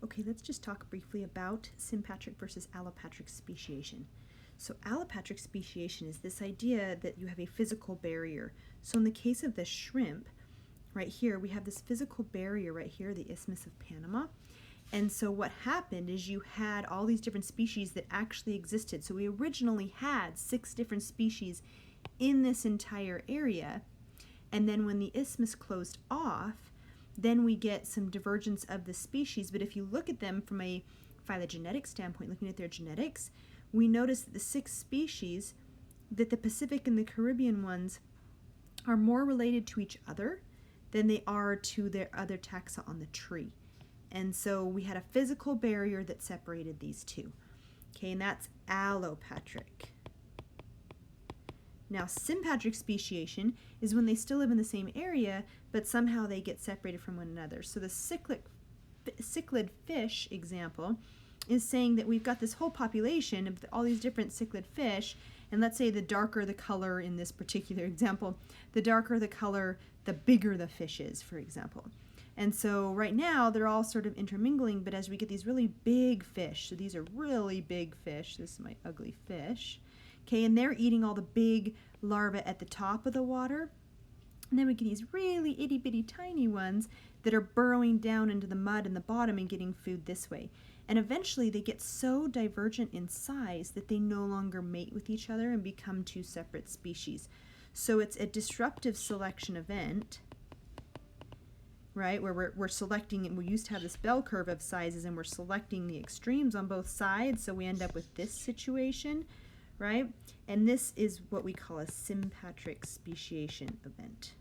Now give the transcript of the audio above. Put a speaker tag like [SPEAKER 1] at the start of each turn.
[SPEAKER 1] Okay, let's just talk briefly about sympatric versus allopatric speciation. So allopatric speciation is this idea that you have a physical barrier. So in the case of the shrimp, right here, we have this physical barrier right here, the Isthmus of Panama. And so what happened is you had all these different species that actually existed. So we originally had 6 different species in this entire area. And then when the isthmus closed off, then we get some divergence of the species. But if you look at them from a phylogenetic standpoint, looking at their genetics, we notice that the 6 species, that the Pacific and the Caribbean ones are more related to each other than they are to their other taxa on the tree. And so we had a physical barrier that separated these two. Okay, and that's allopatric. Now, sympatric speciation is when they still live in the same area, but somehow they get separated from one another. So the cichlid fish example is saying that we've got this whole population of all these different cichlid fish, and let's say the darker the color in this particular example, the darker the color, the bigger the fish is, for example. And so right now they're all sort of intermingling, but as we get these really big fish, so these are really big fish, this is my ugly fish, okay, and they're eating all the big larvae at the top of the water. And then we get these really itty bitty tiny ones that are burrowing down into the mud in the bottom and getting food this way. And eventually they get so divergent in size that they no longer mate with each other and become 2 separate species. So it's a disruptive selection event, right, where we're selecting, and we used to have this bell curve of sizes, and we're selecting the extremes on both sides, so we end up with this situation, right? And this is what we call a sympatric speciation event.